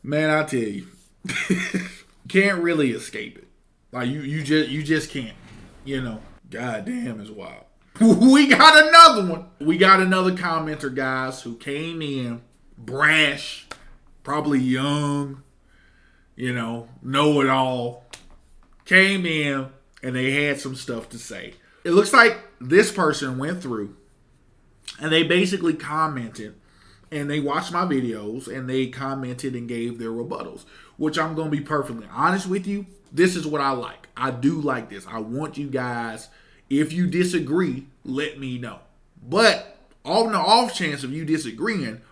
Man, I tell you, can't really escape it. Like you just can't. You know, goddamn is wild. We got another one. We got another commenter, guys, who came in brash, probably young, know it all. Came in and they had some stuff to say. It looks like this person went through and they basically commented and they watched my videos and they commented and gave their rebuttals, which I'm going to be perfectly honest with you. This is what I like. I do like this. I want you guys, if you disagree, let me know. But on the off chance of you disagreeing,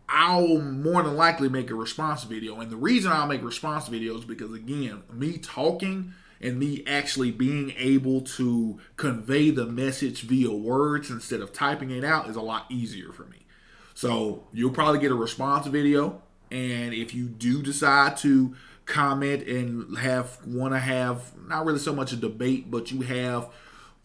I'll more than likely make a response video. And the reason I'll make response videos is because, again, me talking and me actually being able to convey the message via words instead of typing it out is a lot easier for me. So you'll probably get a response video. And if you do decide to comment and want to have not really so much a debate, but you have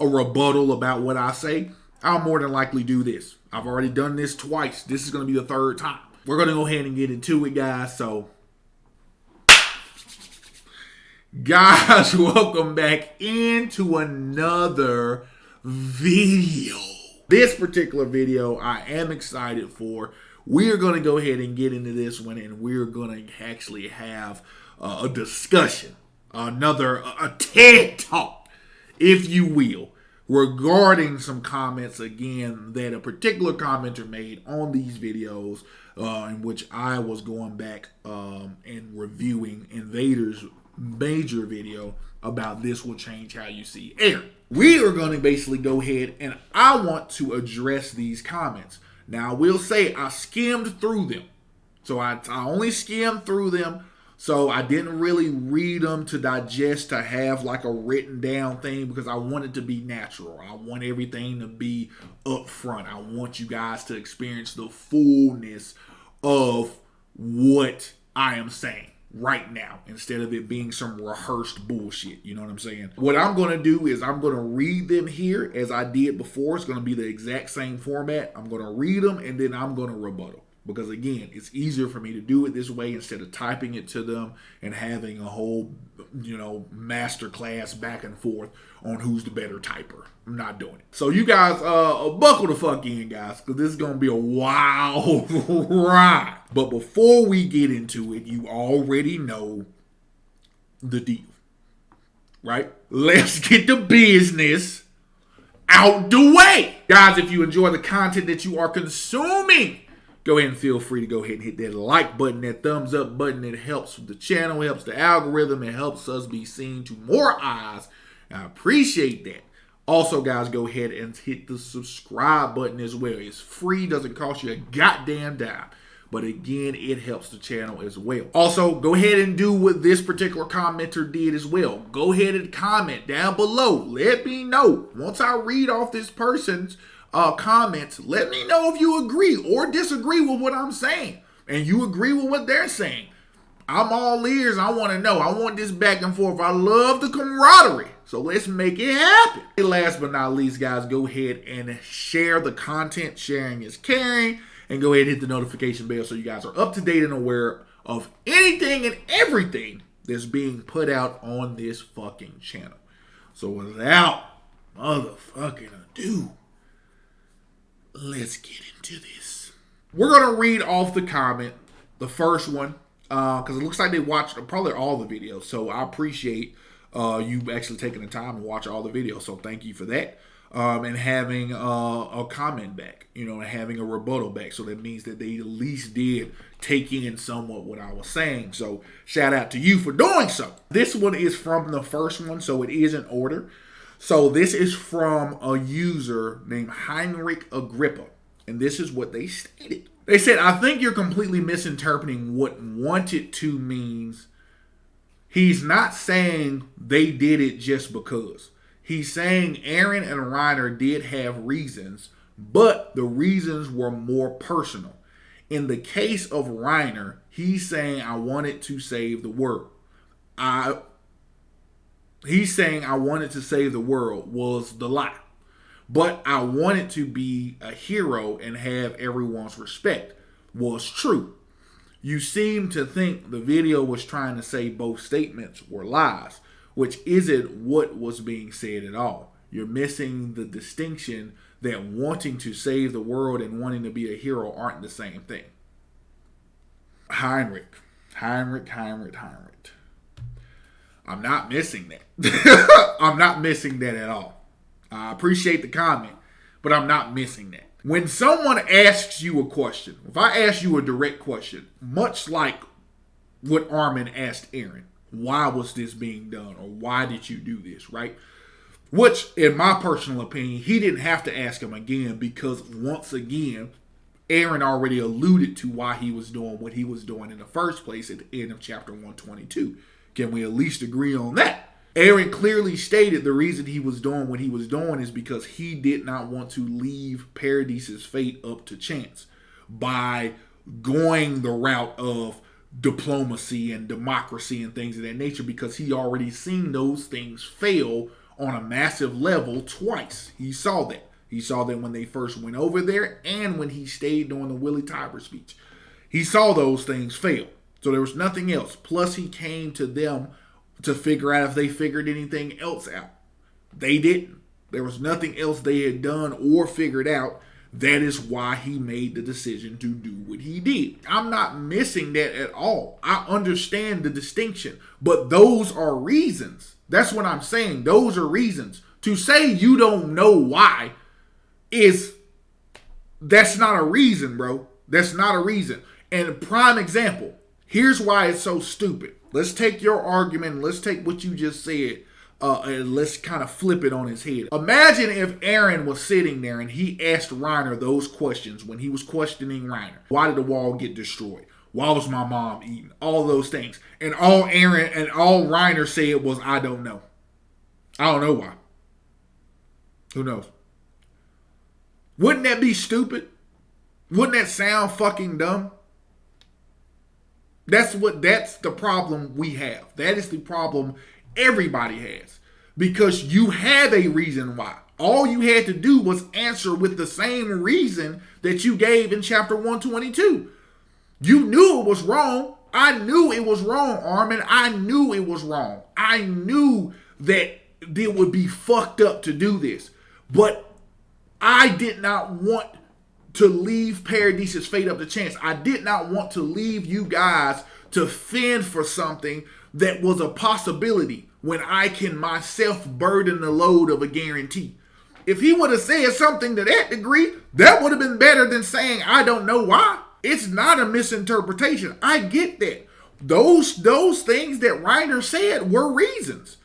a rebuttal about what I say, I'll more than likely do this. I've already done this twice. This is going to be the third time. We're going to go ahead and get into it, guys. So, guys, welcome back into another video. This particular video I am excited for. We're going to go ahead and get into this one, and we're going to actually have a discussion, a TED Talk, if you will, regarding some comments, again, that a particular commenter made on these videos, in which I was going back and reviewing Invader's major video about This Will Change How You See Eren. We are going to basically go ahead and I want to address these comments. Now, I will say I skimmed through them. So I only skimmed through them. So I didn't really read them to digest, to have like a written down thing, because I want it to be natural. I want everything to be upfront. I want you guys to experience the fullness of what I am saying right now, instead of it being some rehearsed bullshit. You know what I'm saying? What I'm going to do is I'm going to read them here as I did before. It's going to be the exact same format. I'm going to read them and then I'm going to rebuttal. Because, again, it's easier for me to do it this way instead of typing it to them and having a whole, master class back and forth on who's the better typer. I'm not doing it. So you guys, buckle the fuck in, guys, because this is going to be a wild ride. But before we get into it, you already know the deal, right? Let's get the business out the way. Guys, if you enjoy the content that you are consuming, go ahead and feel free to go ahead and hit that like button, that thumbs up button. It helps the channel, helps the algorithm, it helps us be seen to more eyes. I appreciate that. Also, guys, go ahead and hit the subscribe button as well. It's free, doesn't cost you a goddamn dime. But again, it helps the channel as well. Also, go ahead and do what this particular commenter did as well. Go ahead and comment down below. Let me know. Once I read off this person's comments, let me know if you agree or disagree with what I'm saying, and you agree with what they're saying. I'm all ears. I want to know. I want this back and forth. I love the camaraderie, so let's make it happen. And last but not least, guys, go ahead and share the content. Sharing is caring, and go ahead and hit the notification bell so you guys are up to date and aware of anything and everything that's being put out on this fucking channel. So without motherfucking ado, let's get into this. We're going to read off the comment, the first one, because it looks like they watched probably all the videos. So I appreciate you actually taking the time to watch all the videos. So thank you for that. And having a comment back, and having a rebuttal back. So that means that they at least did take in somewhat what I was saying. So shout out to you for doing so. This one is from the first one, so it is in order. So this is from a user named Heinrich Agrippa, and this is what they stated. They said, I think you're completely misinterpreting what wanted to means. He's not saying they did it just because. He's saying Eren and Reiner did have reasons, but the reasons were more personal. In the case of Reiner, he's saying, I wanted to save the world. He's saying I wanted to save the world was the lie. But I wanted to be a hero and have everyone's respect was true. You seem to think the video was trying to say both statements were lies, which isn't what was being said at all. You're missing the distinction that wanting to save the world and wanting to be a hero aren't the same thing. Heinrich. I'm not missing that. I'm not missing that at all. I appreciate the comment, but I'm not missing that. When someone asks you a question, if I ask you a direct question, much like what Armin asked Eren, why was this being done, or why did you do this, right? Which, in my personal opinion, he didn't have to ask him again, because once again, Eren already alluded to why he was doing what he was doing in the first place at the end of chapter 122. Can we at least agree on that? Eren clearly stated the reason he was doing what he was doing is because he did not want to leave Paradise's fate up to chance by going the route of diplomacy and democracy and things of that nature, because he already seen those things fail on a massive level twice. He saw that. He saw that when they first went over there and when he stayed during the Willie Tiber speech. He saw those things fail. So there was nothing else. Plus he came to them to figure out if they figured anything else out. They didn't. There was nothing else they had done or figured out. That is why he made the decision to do what he did. I'm not missing that at all. I understand the distinction, but those are reasons. That's what I'm saying. Those are reasons. To say you don't know why that's not a reason, bro. That's not a reason. And a prime example, here's why it's so stupid. Let's take your argument, let's take what you just said, and let's kind of flip it on his head. Imagine if Eren was sitting there and he asked Reiner those questions when he was questioning Reiner. Why did the wall get destroyed? Why was my mom eaten? All those things. And all Reiner said was, I don't know. I don't know why. Who knows? Wouldn't that be stupid? Wouldn't that sound fucking dumb? That's the problem we have. That is the problem everybody has. Because you have a reason why. All you had to do was answer with the same reason that you gave in chapter 122. You knew it was wrong. I knew it was wrong, Armin. I knew it was wrong. I knew that it would be fucked up to do this. But I did not want to leave Paradise's fate up to chance. I did not want to leave you guys to fend for something that was a possibility when I can myself burden the load of a guarantee. If he would have said something to that degree, that would have been better than saying, I don't know why. It's not a misinterpretation. I get that. Those things that Reiner said were reasons.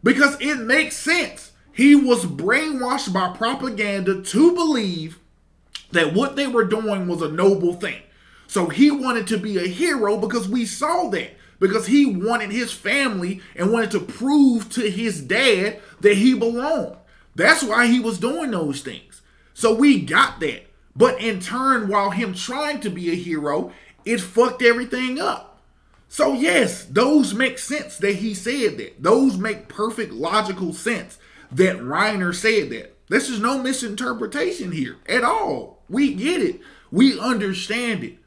Because it makes sense. He was brainwashed by propaganda to believe that what they were doing was a noble thing. So he wanted to be a hero because we saw that. Because he wanted his family and wanted to prove to his dad that he belonged. That's why he was doing those things. So we got that. But in turn, while him trying to be a hero, it fucked everything up. So yes, those make sense that he said that. Those make perfect logical sense that Reiner said that. This is no misinterpretation here at all. We get it. We understand it.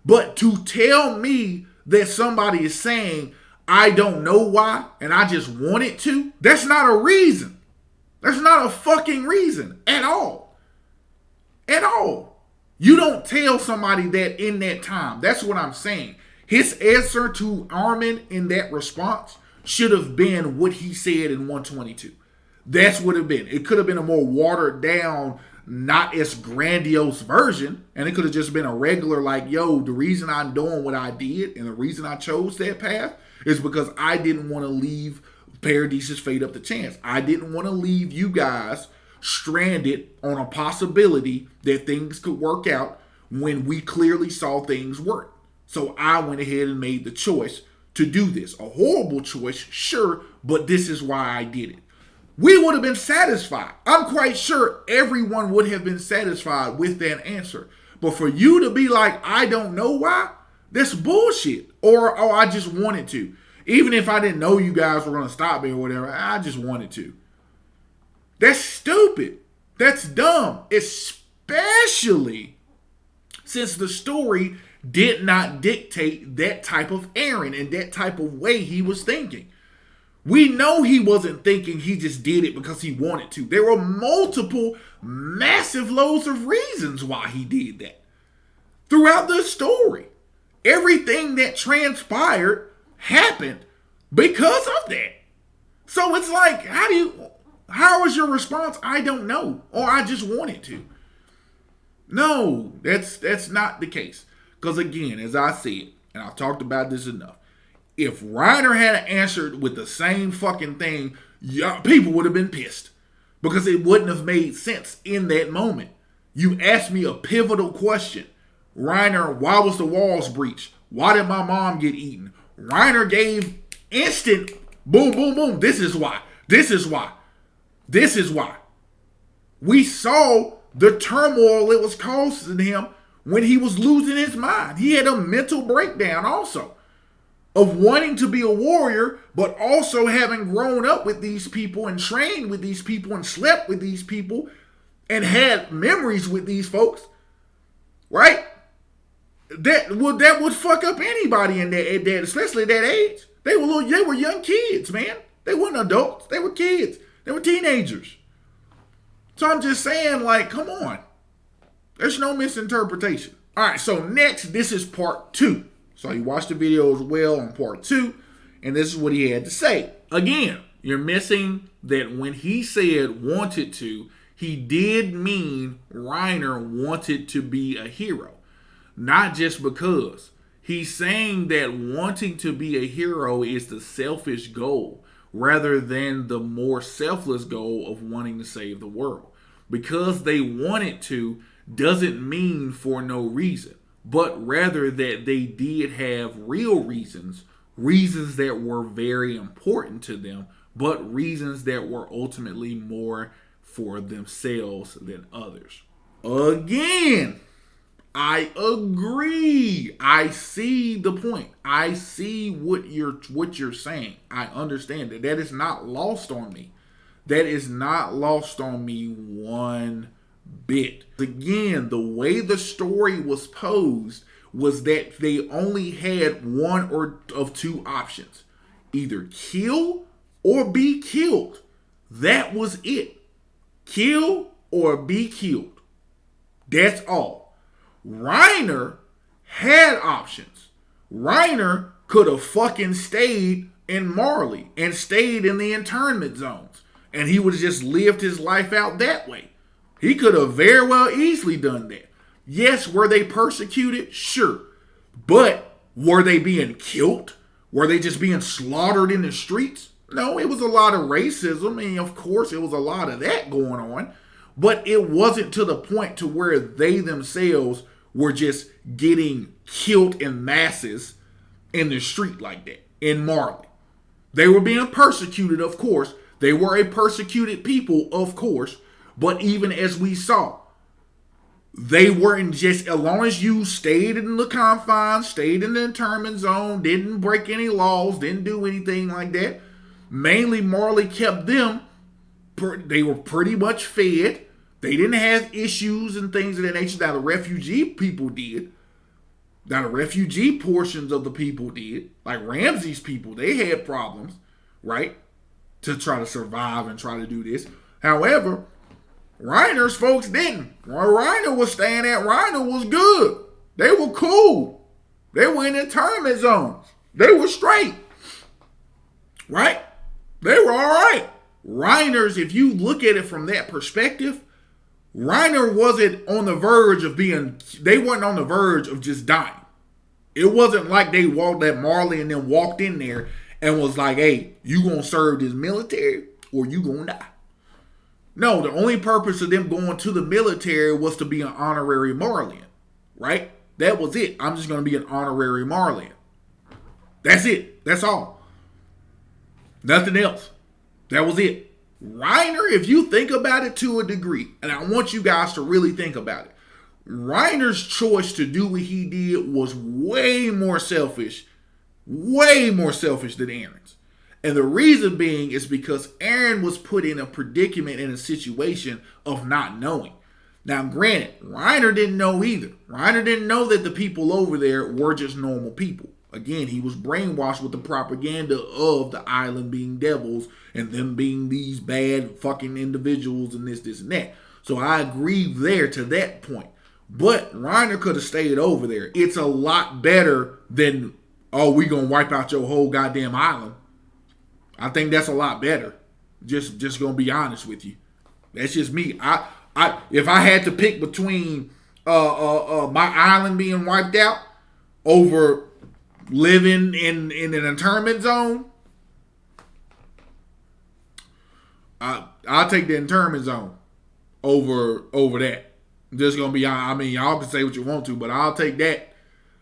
But to tell me that somebody is saying, I don't know why, and I just wanted to, that's not a reason. That's not a fucking reason at all. At all. You don't tell somebody that in that time. That's what I'm saying. His answer to Armin in that response should have been what he said in 122. That's what it would have been. It could have been a more watered down, not as grandiose version. And it could have just been a regular like, yo, the reason I'm doing what I did and the reason I chose that path is because I didn't want to leave Paradise's fate up to chance. I didn't want to leave you guys stranded on a possibility that things could work out when we clearly saw things work. So I went ahead and made the choice to do this. A horrible choice, sure, but this is why I did it. We would have been satisfied. I'm quite sure everyone would have been satisfied with that answer. But for you to be like, I don't know why, that's bullshit. Or, oh, I just wanted to. Even if I didn't know you guys were going to stop me or whatever, I just wanted to. That's stupid. That's dumb. Especially since the story did not dictate that type of Eren and that type of way he was thinking. We know he wasn't thinking he just did it because he wanted to. There were multiple massive loads of reasons why he did that. Throughout the story, everything that transpired happened because of that. So it's like, how is your response? I don't know, or I just wanted to. No, that's not the case. Because again, as I said, and I've talked about this enough, if Reiner had answered with the same fucking thing, people would have been pissed. Because it wouldn't have made sense in that moment. You asked me a pivotal question. Reiner, why was the walls breached? Why did my mom get eaten? Reiner gave instant boom, boom, boom. This is why. This is why. This is why. We saw the turmoil it was causing him when he was losing his mind. He had a mental breakdown also of wanting to be a warrior, but also having grown up with these people and trained with these people and slept with these people and had memories with these folks, right? That would fuck up anybody in that, especially at that age. They were young kids, man. They weren't adults. They were kids. They were teenagers. So I'm just saying, like, come on. There's no misinterpretation. All right, so next, this is part 2. So he watched the video as well on part 2, and this is what he had to say. Again, you're missing that when he said wanted to, he did mean Reiner wanted to be a hero. Not just because. He's saying that wanting to be a hero is the selfish goal, rather than the more selfless goal of wanting to save the world. Because they wanted to doesn't mean for no reason, but rather that they did have real reasons that were very important to them, but reasons that were ultimately more for themselves than others. Again, I agree. I see the point. I see what you're saying. I understand that. That is not lost on me. That is not lost on me one bit. Again, the way the story was posed was that they only had one or of two options. Either kill or be killed. That was it. Kill or be killed. That's all. Reiner had options. Reiner could have fucking stayed in Marley and stayed in the internment zones. And he would have just lived his life out that way. He could have very well easily done that. Yes, were they persecuted? Sure. But were they being killed? Were they just being slaughtered in the streets? No, it was a lot of racism. And of course, it was a lot of that going on. But it wasn't to the point to where they themselves were just getting killed in masses in the street like that in Marley. They were being persecuted, of course. They were a persecuted people, of course. But even as we saw, they weren't just, as long as you stayed in the confines, stayed in the internment zone, didn't break any laws, didn't do anything like that. Mainly Marley kept them, they were pretty much fed. They didn't have issues and things of that nature that the refugee people did. That the refugee portions of the people did. Like Ramsey's people, they had problems, right? To try to survive and try to do this. However, Reiner's folks didn't. Where Reiner was staying at, Reiner was good. They were cool. They were in internment zones. They were straight. Right? They were all right. Reiner's, if you look at it from that perspective, Reiner wasn't on the verge of they weren't on the verge of just dying. It wasn't like they walked at Marley and then walked in there and was like, hey, you gonna serve this military or you gonna die. No, the only purpose of them going to the military was to be an honorary Marleyan, right? That was it. I'm just going to be an honorary Marleyan. That's it. That's all. Nothing else. That was it. Reiner, if you think about it to a degree, and I want you guys to really think about it, Reiner's choice to do what he did was way more selfish than Eren's. And the reason being is because Eren was put in a predicament, in a situation of not knowing. Now, granted, Reiner didn't know either. Reiner didn't know that the people over there were just normal people. Again, he was brainwashed with the propaganda of the island being devils and them being these bad fucking individuals and this, and that. So I agree there to that point. But Reiner could have stayed over there. It's a lot better than, oh, we gonna wipe out your whole goddamn island. I think that's a lot better. Just gonna be honest with you. That's just me. If I had to pick between my island being wiped out over living in an internment zone, I'll take the internment zone over that. I'm just gonna be honest. I mean, y'all can say what you want to, but I'll take that.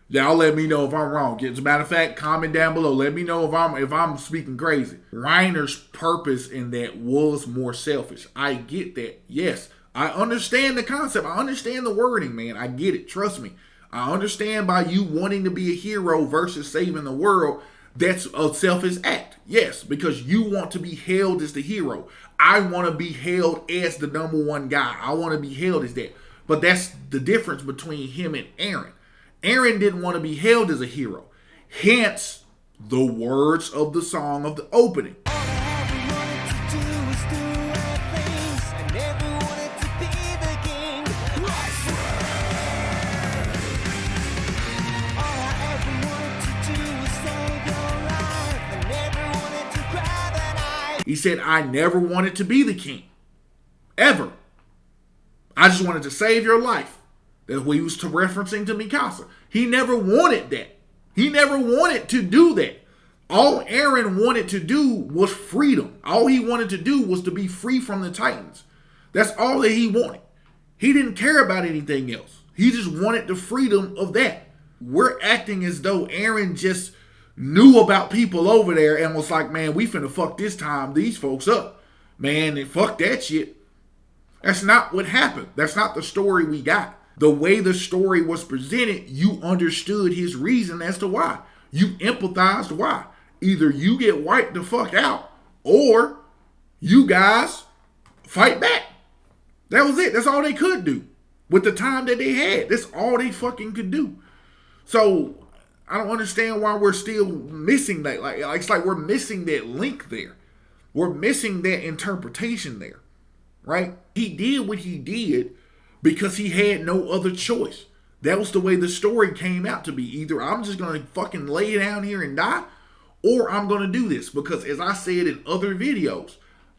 Y'all let me know if I'm wrong. As a matter of fact, comment down below. Let me know if I'm speaking crazy. Reiner's purpose in that was more selfish. I get that. Yes, I understand the concept. I understand the wording, man. I get it. Trust me. I understand by you wanting to be a hero versus saving the world, that's a selfish act. Yes, because you want to be hailed as the hero. I want to be hailed as the number one guy. I want to be hailed as that. But that's the difference between him and Eren. Eren didn't want to be hailed as a hero. Hence, the words of the song of the opening. He said, I never wanted to be the king. Ever. I just wanted to save your life. That's what he was referencing to Mikasa. He never wanted that. He never wanted to do that. All Eren wanted to do was freedom. All he wanted to do was to be free from the Titans. That's all that he wanted. He didn't care about anything else. He just wanted the freedom of that. We're acting as though Eren just knew about people over there and was like, man, we finna fuck these folks up. Man, and fuck that shit. That's not what happened. That's not the story we got. The way the story was presented, you understood his reason as to why. You empathized why. Either you get wiped the fuck out or you guys fight back. That was it. That's all they could do with the time that they had. That's all they fucking could do. So I don't understand why we're still missing that. Like it's like we're missing that link there. We're missing that interpretation there, right? He did what he did because he had no other choice. That was the way the story came out to be. Either I'm just going to fucking lay down here and die, or I'm going to do this. Because as I said in other videos,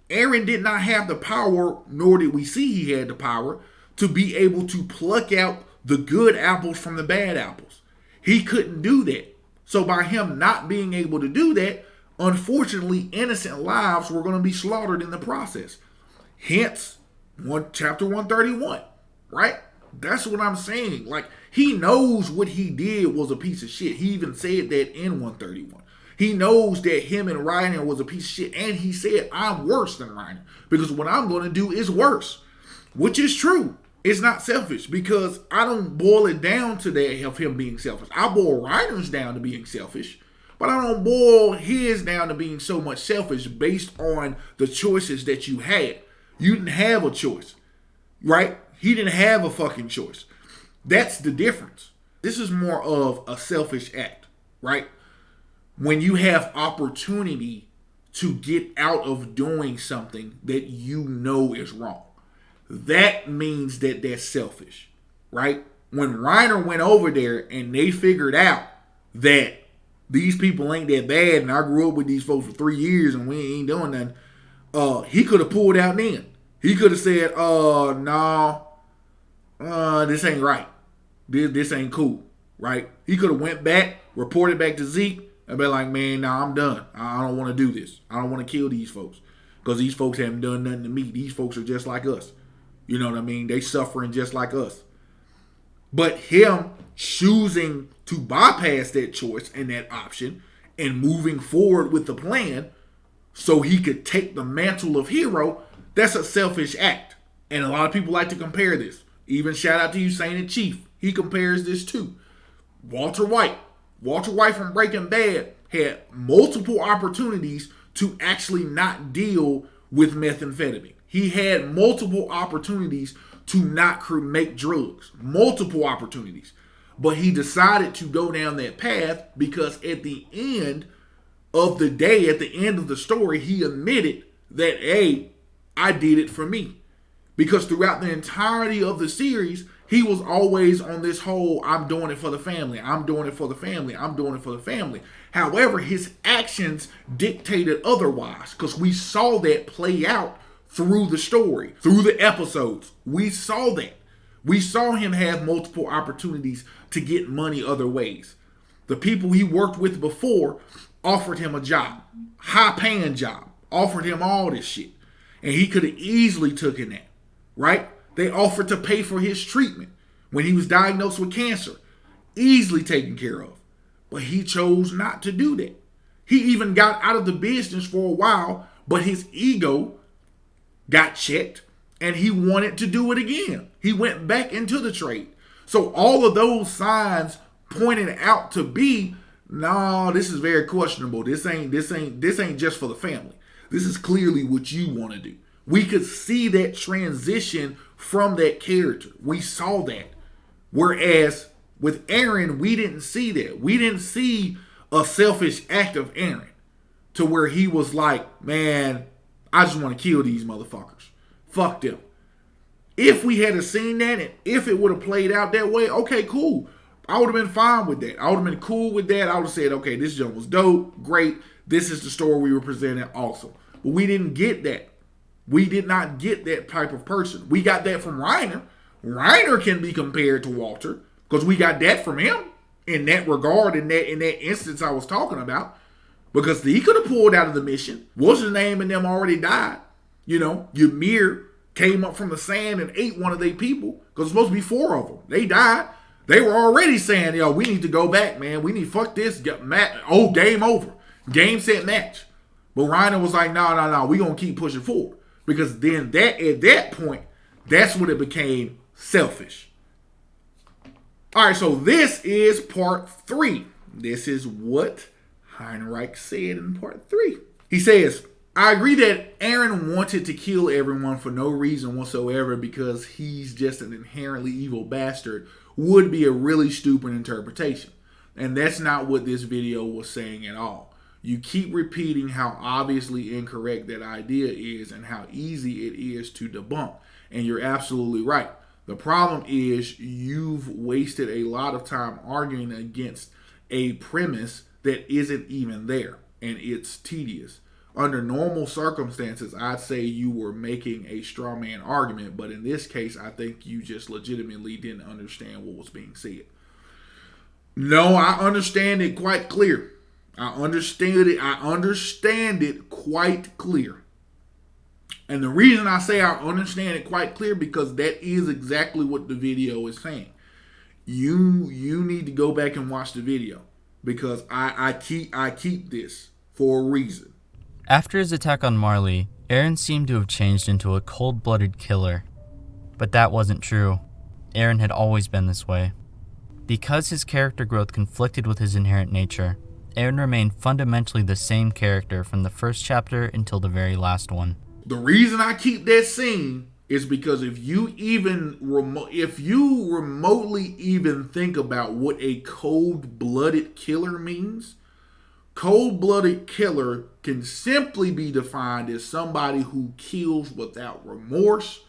Eren did not have the power, nor did we see he had the power, to be able to pluck out the good apples from the bad apples. He couldn't do that. So by him not being able to do that, unfortunately, innocent lives were going to be slaughtered in the process. Hence, chapter 131, right? That's what I'm saying. Like, he knows what he did was a piece of shit. He even said that in 131. He knows that him and Reiner was a piece of shit. And he said, I'm worse than Reiner. Because what I'm going to do is worse. Which is true. It's not selfish. Because I don't boil it down to that of him being selfish. I boil Reiner's down to being selfish. But I don't boil his down to being so much selfish based on the choices that you had. You didn't have a choice. Right? He didn't have a fucking choice. That's the difference. This is more of a selfish act, right? When you have opportunity to get out of doing something that you know is wrong. That means that that's selfish, right? When Reiner went over there and they figured out that these people ain't that bad and I grew up with these folks for 3 years and we ain't doing nothing, he could have pulled out then. He could have said, no, this ain't right. This ain't cool, right? He could have went back, reported back to Zeke, and been like, man, nah, I'm done. I don't want to do this. I don't want to kill these folks. Because these folks haven't done nothing to me. These folks are just like us. You know what I mean? They suffering just like us. But him choosing to bypass that choice and that option and moving forward with the plan so he could take the mantle of hero, that's a selfish act. And a lot of people like to compare this. Even shout out to Usain and Chief. He compares this too. Walter White from Breaking Bad had multiple opportunities to actually not deal with methamphetamine. He had multiple opportunities to not make drugs. Multiple opportunities. But he decided to go down that path because at the end of the day, at the end of the story, he admitted that, hey, I did it for me. Because throughout the entirety of the series, he was always on this whole, I'm doing it for the family, I'm doing it for the family, I'm doing it for the family. However, his actions dictated otherwise, because we saw that play out through the story, through the episodes. We saw that. We saw him have multiple opportunities to get money other ways. The people he worked with before offered him a job, high-paying job, offered him all this shit. And he could have easily taken that, right? They offered to pay for his treatment when he was diagnosed with cancer, easily taken care of. But he chose not to do that. He even got out of the business for a while, but his ego got checked and he wanted to do it again. He went back into the trade. So all of those signs pointed out to be, no, this is very questionable. This ain't just for the family. This is clearly what you want to do. We could see that transition from that character. We saw that. Whereas with Eren, we didn't see that. We didn't see a selfish act of Eren to where he was like, man, I just want to kill these motherfuckers. Fuck them. If we had seen that and if it would have played out that way, okay, cool. I would have been fine with that. I would have been cool with that. I would have said, okay, this jump was dope, great. This is the story we were presenting, awesome. But we didn't get that. We did not get that type of person. We got that from Reiner. Reiner can be compared to Walter because we got that from him in that regard, in that instance I was talking about. Because he could have pulled out of the mission. What's his name and them already died. You know, Ymir came up from the sand and ate one of their people because it's supposed to be 4 of them. They died. They were already saying, yo, we need to go back, man. We need, fuck this. Game over. Game, set, match. But Reiner was like, no. We're going to keep pushing forward. Because then at that point, that's when it became selfish. All right, so this is part 3. This is what Heinrich said in part 3. He says, I agree that Eren wanted to kill everyone for no reason whatsoever because he's just an inherently evil bastard would be a really stupid interpretation. And that's not what this video was saying at all. You keep repeating how obviously incorrect that idea is and how easy it is to debunk. And you're absolutely right. The problem is you've wasted a lot of time arguing against a premise that isn't even there. And it's tedious. Under normal circumstances, I'd say you were making a straw man argument. But in this case, I think you just legitimately didn't understand what was being said. No, I understand it quite clear. I understand it quite clear. And the reason I say I understand it quite clear because that is exactly what the video is saying. You need to go back and watch the video because I keep this for a reason. After his attack on Marley, Eren seemed to have changed into a cold-blooded killer. But that wasn't true. Eren had always been this way. Because his character growth conflicted with his inherent nature, Eren remained fundamentally the same character from the first chapter until the very last one. The reason I keep that scene is because if you remotely even think about what a cold-blooded killer means, cold-blooded killer can simply be defined as somebody who kills without remorse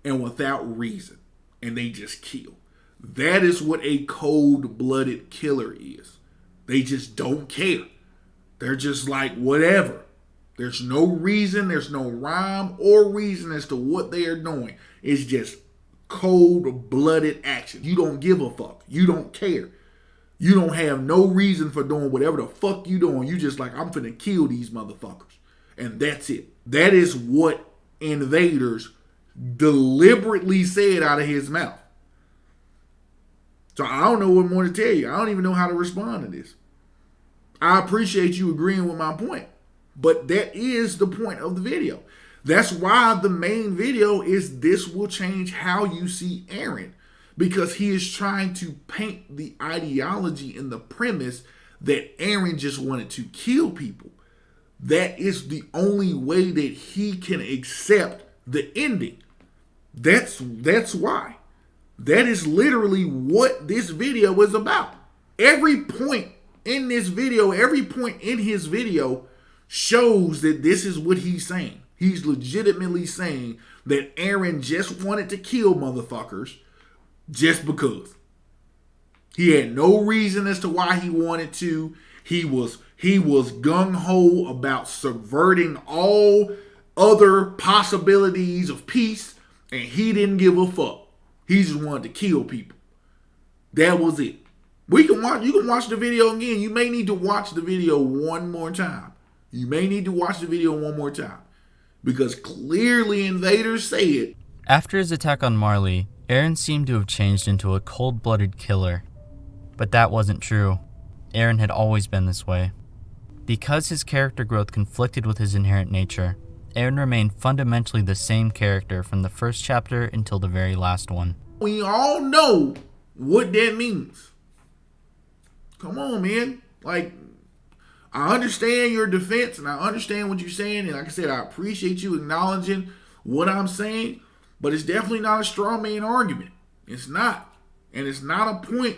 and without reason. And they just kill. That is what a cold-blooded killer is. They just don't care. They're just like, whatever. There's no reason, there's no rhyme or reason as to what they are doing. It's just cold-blooded action. You don't give a fuck. You don't care. You don't have no reason for doing whatever the fuck you doing. You just like, I'm finna kill these motherfuckers. And that's it. That is what Invaders deliberately said out of his mouth. So I don't know what more to tell you. I don't even know how to respond to this. I appreciate you agreeing with my point. But that is the point of the video. That's why the main video is this will change how you see Eren. Because he is trying to paint the ideology and the premise that Eren just wanted to kill people. That is the only way that he can accept the ending. That's why. That is literally what this video is about. Every point in this video, every point in his video shows that this is what he's saying. He's legitimately saying that Eren just wanted to kill motherfuckers just because. He had no reason as to why he wanted to. He was gung-ho about subverting all other possibilities of peace, and he didn't give a fuck. He just wanted to kill people. That was it. You can watch the video again. You may need to watch the video one more time. Because clearly invaders said. After his attack on Marley, Eren seemed to have changed into a cold-blooded killer. But that wasn't true. Eren had always been this way. Because his character growth conflicted with his inherent nature, Eren remained fundamentally the same character from the first chapter until the very last one. We all know what that means. Come on, man. Like, I understand your defense and I understand what you're saying. And like I said, I appreciate you acknowledging what I'm saying. But it's definitely not a straw man argument. It's not. And it's not a point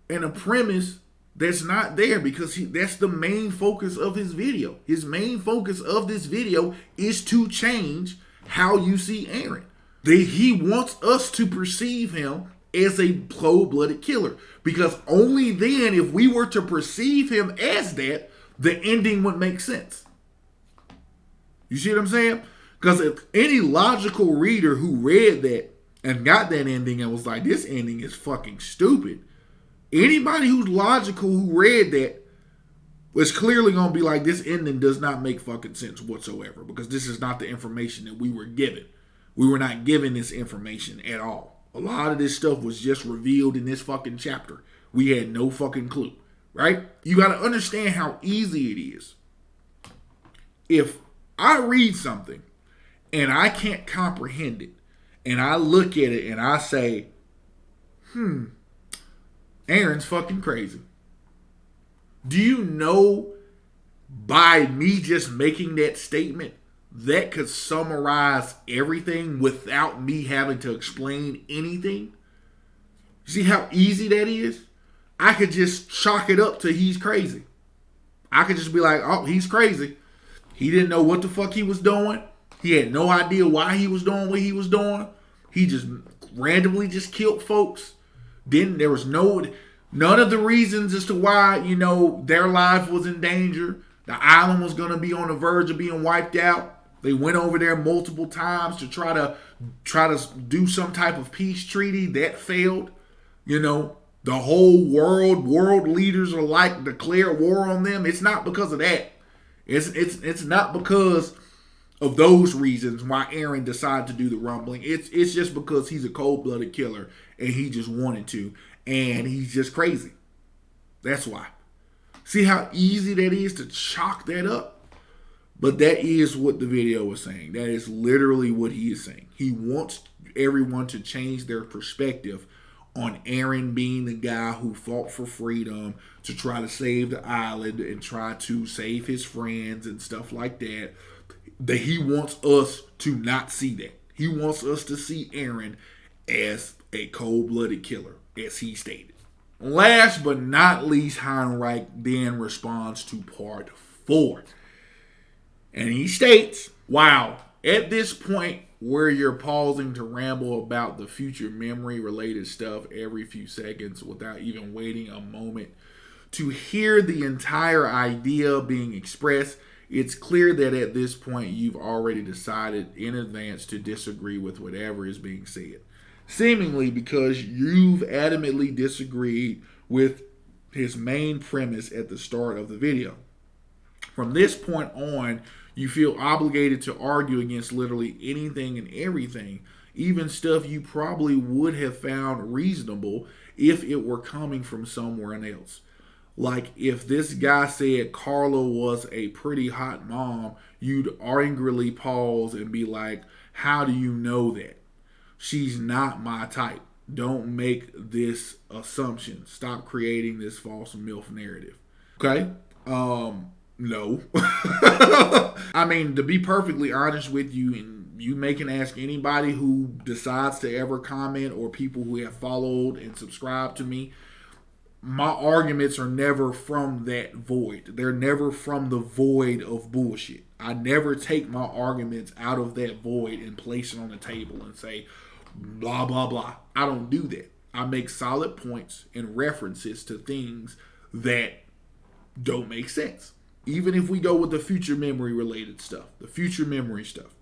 and a premise that's not there, because that's the main focus of his video. His main focus of this video is to change how you see Eren. He wants us to perceive him as a cold-blooded killer. Because only then, if we were to perceive him as that, the ending would make sense. You see what I'm saying? Because if any logical reader who read that and got that ending and was like, this ending is fucking stupid, anybody who's logical who read that was clearly going to be like, this ending does not make fucking sense whatsoever, because this is not the information that we were given. We were not given this information at all. A lot of this stuff was just revealed in this fucking chapter. We had no fucking clue, right? You got to understand how easy it is. If I read something and I can't comprehend it, and I look at it and I say, Eren's fucking crazy. Do you know, by me just making that statement, that could summarize everything without me having to explain anything? See how easy that is? I could just chalk it up to he's crazy. I could just be like, oh, he's crazy. He didn't know what the fuck he was doing. He had no idea why he was doing what he was doing. He just randomly just killed folks. There was none of the reasons as to why, their life was in danger. The island was going to be on the verge of being wiped out. They went over there multiple times to try to do some type of peace treaty that failed. The whole world leaders are like declare war on them. It's not because of that. It's not because of those reasons why Eren decided to do the rumbling. It's just because he's a cold-blooded killer and he just wanted to, and he's just crazy. That's why. See how easy that is to chalk that up? But that is what the video is saying. That is literally what he is saying. He wants everyone to change their perspective on Eren being the guy who fought for freedom to try to save the island and try to save his friends and stuff like that. That he wants us to not see that. He wants us to see Eren as a cold-blooded killer, as he stated. Last but not least, Heinrich then responds to part 4. And he states, wow, at this point where you're pausing to ramble about the future memory related stuff every few seconds without even waiting a moment to hear the entire idea being expressed, it's clear that at this point you've already decided in advance to disagree with whatever is being said. Seemingly because you've adamantly disagreed with his main premise at the start of the video. From this point on, you feel obligated to argue against literally anything and everything, even stuff you probably would have found reasonable if it were coming from somewhere else. Like if this guy said Carla was a pretty hot mom, you'd angrily pause and be like, how do you know that? She's not my type. Don't make this assumption. Stop creating this false MILF narrative. Okay? No. I mean, to be perfectly honest with you, and you can ask anybody who decides to ever comment or people who have followed and subscribed to me. My arguments are never from that void. They're never from the void of bullshit. I never take my arguments out of that void and place it on the table and say, blah, blah, blah. I don't do that. I make solid points and references to things that don't make sense. Even if we go with the future memory related stuff, the future memory stuff.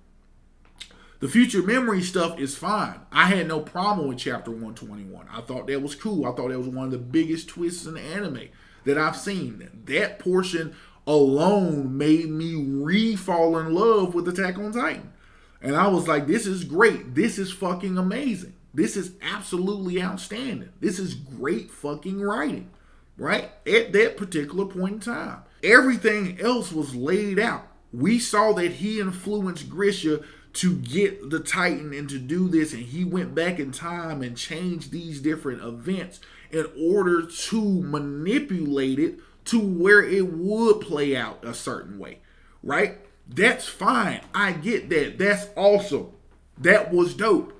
The future memory stuff is fine. I had no problem with chapter 121. I thought that was cool. I thought that was one of the biggest twists in the anime that I've seen. That portion alone made me re-fall in love with Attack on Titan. And I was like, this is great. This is fucking amazing. This is absolutely outstanding. This is great fucking writing, right? At that particular point in time. Everything else was laid out. We saw that he influenced Grisha to get the Titan and to do this, and he went back in time and changed these different events in order to manipulate it to where it would play out a certain way, right? That's fine. I get that. That's awesome. That was dope.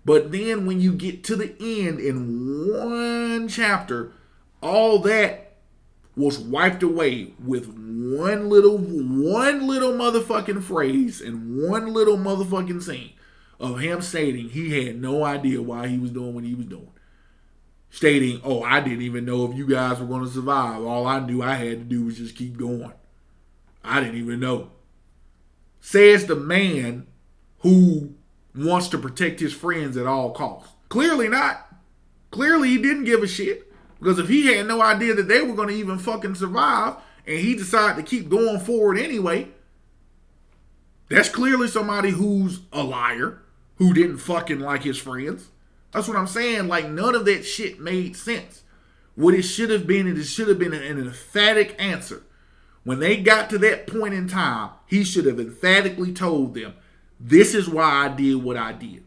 But then when you get to the end in one chapter, all that was wiped away with one little motherfucking phrase and one little motherfucking scene of him stating he had no idea why he was doing what he was doing. Stating, oh, I didn't even know if you guys were going to survive. All I knew I had to do was just keep going. I didn't even know. Says the man who wants to protect his friends at all costs. Clearly not. Clearly he didn't give a shit. Because if he had no idea that they were going to even fucking survive and he decided to keep going forward anyway, that's clearly somebody who's a liar, who didn't fucking like his friends. That's what I'm saying. Like, none of that shit made sense. What it should have been, an emphatic answer. When they got to that point in time, he should have emphatically told them, this is why I did what I did.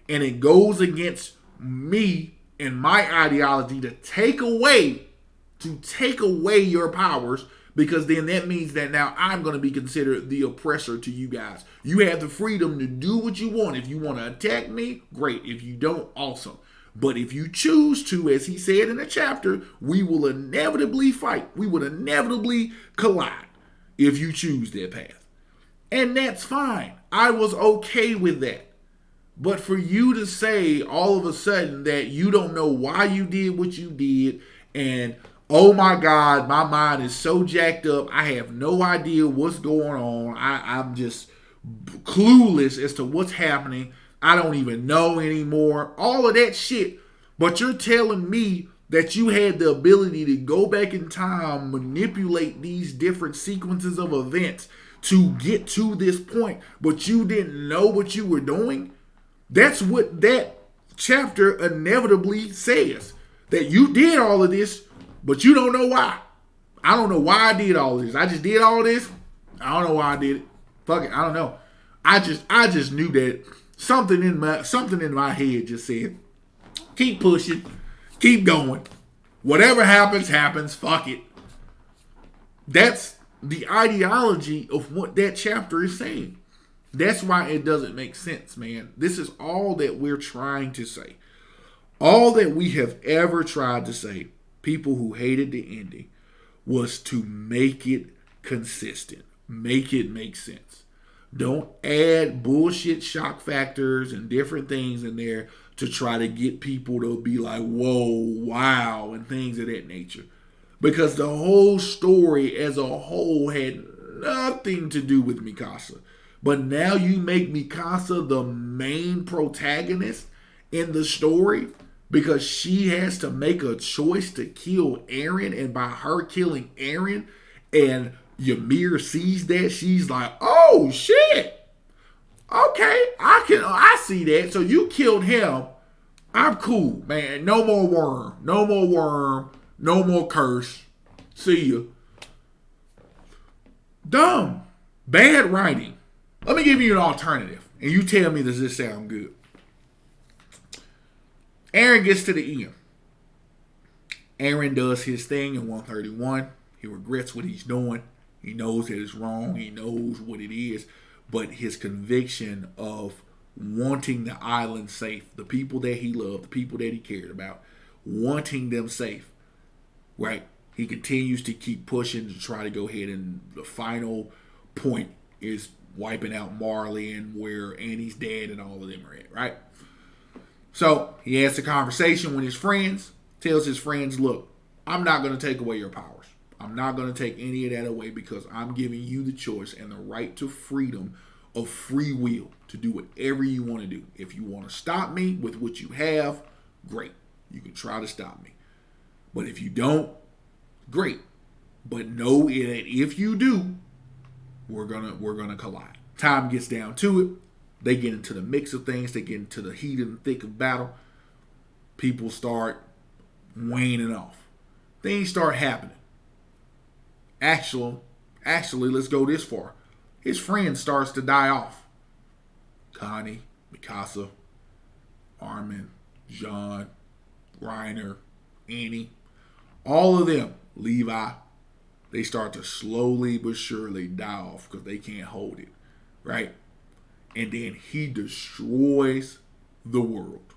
And it goes against me and my ideology to take away your powers, because then that means that now I'm going to be considered the oppressor to you guys. You have the freedom to do what you want. If you want to attack me, great. If you don't, awesome. But if you choose to, as he said in the chapter, we will inevitably fight. We will inevitably collide if you choose that path. And that's fine. I was okay with that. But for you to say all of a sudden that you don't know why you did what you did, and oh my God, my mind is so jacked up, I have no idea what's going on. I'm just clueless as to what's happening. I don't even know anymore. All of that shit. But you're telling me that you had the ability to go back in time, manipulate these different sequences of events to get to this point, but you didn't know what you were doing? That's what that chapter inevitably says. That you did all of this, but you don't know why. I don't know why I did all of this. I just did all this. I don't know why I did it. Fuck it. I don't know. I just knew that something in my head just said, keep pushing, keep going. Whatever happens, happens. Fuck it. That's the ideology of what that chapter is saying. That's why it doesn't make sense, man. This is all that we're trying to say. All that we have ever tried to say, people who hated the ending, was to make it consistent. Make it make sense. Don't add bullshit shock factors and different things in there to try to get people to be like, whoa, wow, and things of that nature. Because the whole story as a whole had nothing to do with Mikasa. But now you make Mikasa the main protagonist in the story because she has to make a choice to kill Eren, and by her killing Eren and Ymir sees that, she's like, oh shit. Okay, I see that. So you killed him. I'm cool, man. No more worm. No more worm. No more curse. See ya. Dumb. Bad writing. Let me give you an alternative, and you tell me, does this sound good? Eren gets to the end. Eren does his thing in 131. He regrets what he's doing. He knows that it's wrong. He knows what it is. but his conviction of wanting the island safe, the people that he loved, the people that he cared about, wanting them safe, right? He continues to keep pushing to try to go ahead, and the final point is wiping out Marley and where Annie's dad and all of them are at, right? So he has a conversation with his friends, tells his friends, look, I'm not going to take away your powers. I'm not going to take any of that away because I'm giving you the choice and the right to freedom of free will to do whatever you want to do. If you want to stop me with what you have, great. You can try to stop me. But if you don't, great. But know that if you do, we're gonna collide. Time gets down to it. They get into the mix of things. They get into the heat and thick of battle. People start waning off. Things start happening. Actually, let's go this far. His friend starts to die off. Connie, Mikasa, Armin, Jean, Reiner, Annie, all of them, Levi, they start to slowly but surely die off because they can't hold it, right? And then he destroys the world,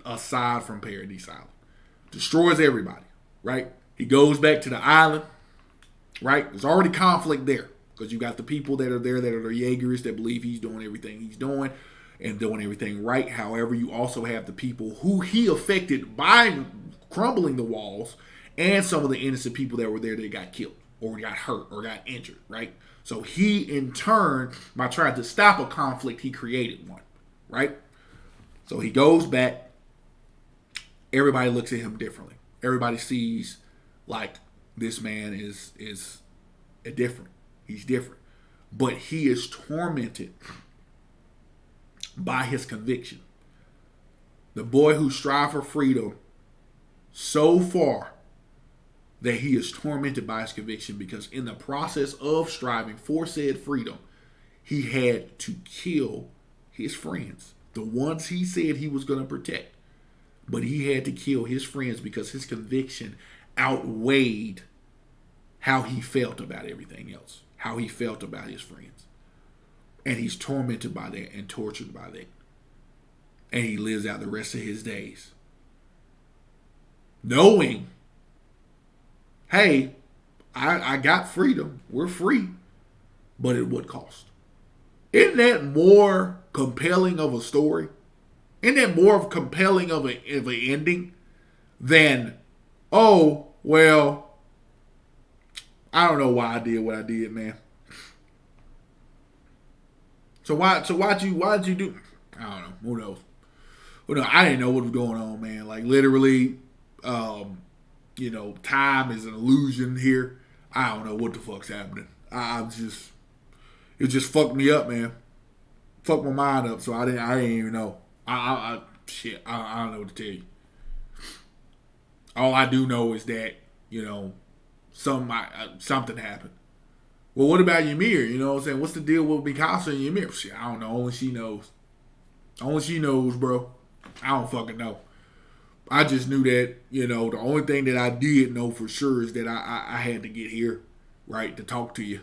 aside from Paradise Island. Destroys everybody, right? He goes back to the island, right? There's already conflict there because you got the people that are there that are the Jaegers that believe he's doing everything he's doing and doing everything right. However, you also have the people who he affected by crumbling the walls and some of the innocent people that were there that got killed or got hurt or got injured, right? So he, in turn, by trying to stop a conflict, he created one, right? So he goes back. Everybody looks at him differently. Everybody sees like this man is different. He's different. But he is tormented by his conviction. The boy who strived for freedom so far that he is tormented by his conviction because in the process of striving for said freedom, he had to kill his friends, the ones he said he was going to protect. But he had to kill his friends because his conviction outweighed how he felt about everything else, how he felt about his friends. And he's tormented by that and tortured by that. And he lives out the rest of his days knowing, hey, I got freedom. We're free. But at what cost? Isn't that more compelling of a story? Isn't that more compelling of an ending than, oh, well, I don't know why I did what I did, man. So why'd you do? I don't know. Who knows? Well, no, I didn't know what was going on, man. Like literally, time is an illusion here. I don't know what the fuck's happening. It just fucked me up, man. Fucked my mind up. So I didn't even know. I don't know what to tell you. All I do know is that something happened. Well, what about Ymir? You know what I'm saying? What's the deal with Mikasa and Ymir? Shit, I don't know. Only she knows. Only she knows, bro. I don't fucking know. I just knew that, the only thing that I did know for sure is that I had to get here, right, to talk to you.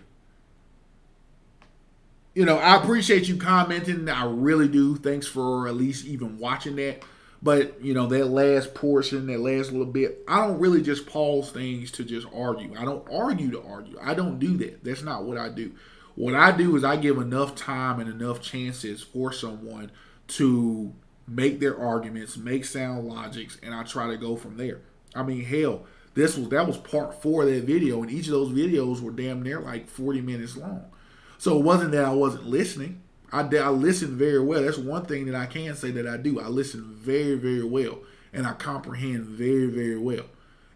I appreciate you commenting. I really do. Thanks for at least even watching that. But, that last portion, that last little bit, I don't really just pause things to just argue. I don't argue to argue. I don't do that. That's not what I do. What I do is I give enough time and enough chances for someone to make their arguments, make sound logics, and I try to go from there. I mean, hell, that was part 4 of that video, and each of those videos were damn near like 40 minutes long. So it wasn't that I wasn't listening. I listen very well. That's one thing that I can say that I do. I listen very, very well, and I comprehend very, very well.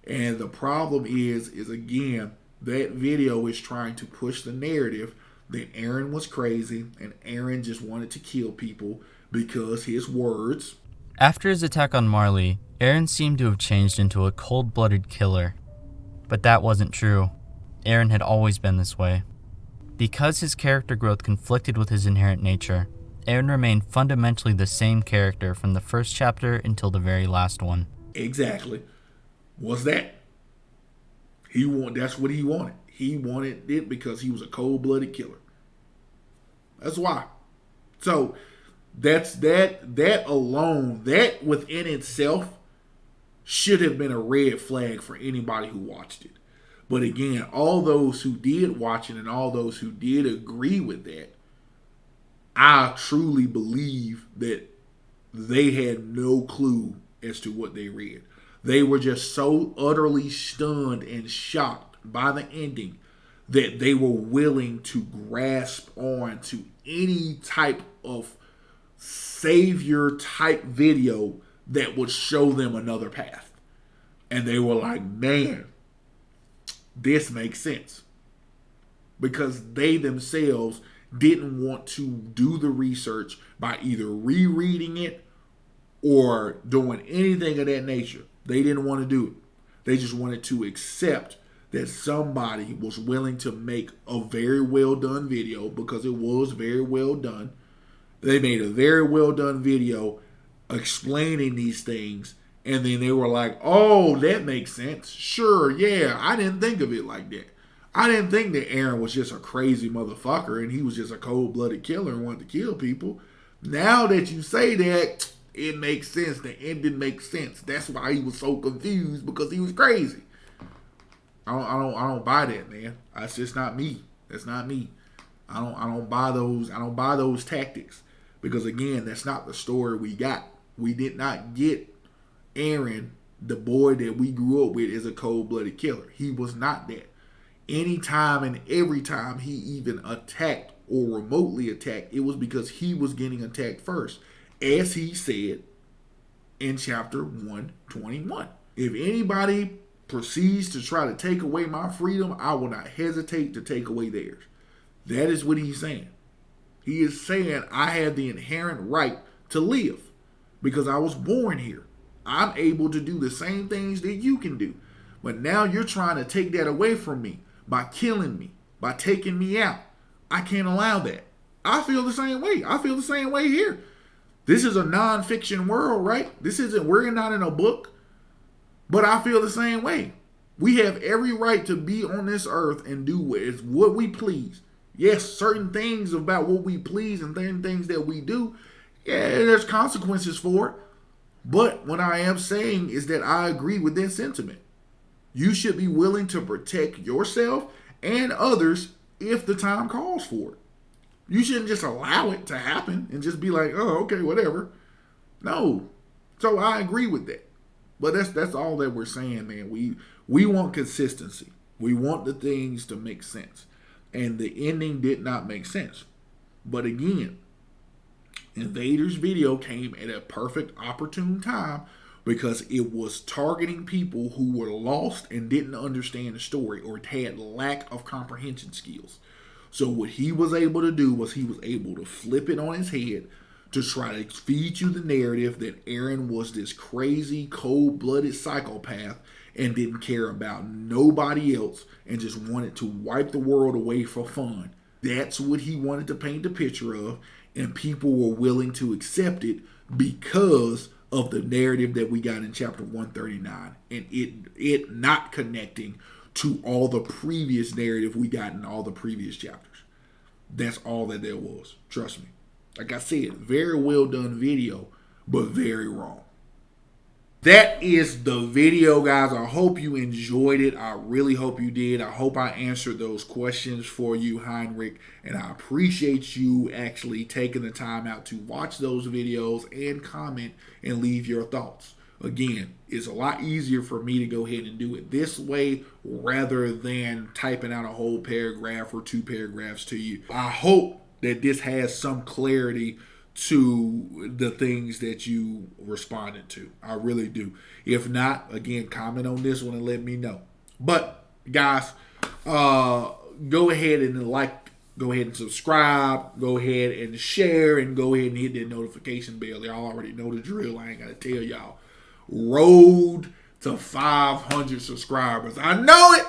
And the problem is again, that video is trying to push the narrative that Eren was crazy and Eren just wanted to kill people because his words. After his attack on Marley, Eren seemed to have changed into a cold-blooded killer. But that wasn't true. Eren had always been this way. Because his character growth conflicted with his inherent nature, Eren remained fundamentally the same character from the first chapter until the very last one. Exactly. What's that? That's what he wanted. He wanted it because he was a cold-blooded killer. That's why. So that alone, that within itself should have been a red flag for anybody who watched it. But again, all those who did watch it and all those who did agree with that, I truly believe that they had no clue as to what they read. They were just so utterly stunned and shocked by the ending that they were willing to grasp on to any type of savior type video that would show them another path. And they were like, man, this makes sense. Because they themselves didn't want to do the research by either rereading it or doing anything of that nature. They didn't want to do it. They just wanted to accept that somebody was willing to make a very well done video, because it was very well done. They made a very well done video explaining these things, and then they were like, oh, that makes sense. Sure, yeah, I didn't think of it like that. I didn't think that Eren was just a crazy motherfucker and he was just a cold-blooded killer and wanted to kill people. Now that you say that, it makes sense. The ending makes sense. That's why he was so confused, because he was crazy. I don't buy that, man. That's just not me. That's not me. I don't buy those. I don't buy those tactics, because again, that's not the story we got. We did not get Eren, the boy that we grew up with, as a cold-blooded killer. He was not that. Anytime and every time he even attacked or remotely attacked, it was because he was getting attacked first, as he said in chapter 121. If anybody proceeds to try to take away my freedom, I will not hesitate to take away theirs. That is what he's saying. He is saying, I have the inherent right to live because I was born here. I'm able to do the same things that you can do. But now you're trying to take that away from me by killing me, by taking me out. I can't allow that. I feel the same way. I feel the same way here. This is a non-fiction world, right? We're not in a book. But I feel the same way. We have every right to be on this earth and do what we please. Yes, certain things about what we please and certain things that we do, yeah, there's consequences for it. But what I am saying is that I agree with that sentiment. You should be willing to protect yourself and others if the time calls for it. You shouldn't just allow it to happen and just be like, oh, okay, whatever. No. So I agree with that. But that's all that we're saying, man. We want consistency. We want the things to make sense. And the ending did not make sense. But again, Invader's video came at a perfect opportune time, because it was targeting people who were lost and didn't understand the story or had lack of comprehension skills. So what he was able to do was he was able to flip it on his head to try to feed you the narrative that Eren was this crazy, cold-blooded psychopath and didn't care about nobody else and just wanted to wipe the world away for fun. That's what he wanted to paint the picture of, and people were willing to accept it because of the narrative that we got in chapter 139 and it not connecting to all the previous narrative we got in all the previous chapters. That's all that there was. Trust me. Like I said, very well done video, but very wrong. That is the video, guys. I hope you enjoyed it. I really hope you did. I hope I answered those questions for you, Heinrich. And I appreciate you actually taking the time out to watch those videos and comment and leave your thoughts. Again, it's a lot easier for me to go ahead and do it this way rather than typing out a whole paragraph or 2 paragraphs to you. I hope that this has some clarity to the things that you responded to. I really do. If not, again, comment on this one and let me know. But guys, go ahead and go ahead and subscribe, go ahead and share, and go ahead and hit that notification bell. Y'all already know the drill. I ain't gotta tell y'all. Road to 500 subscribers. I know it.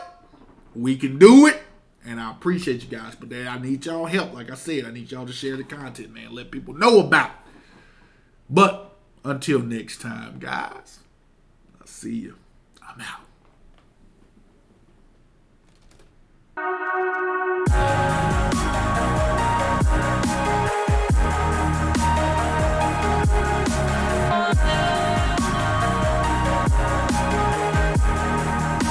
We can do it. And I appreciate you guys, but I need y'all help. Like I said, I need y'all to share the content, man. Let people know about it. But until next time, guys, I'll see you. I'm out.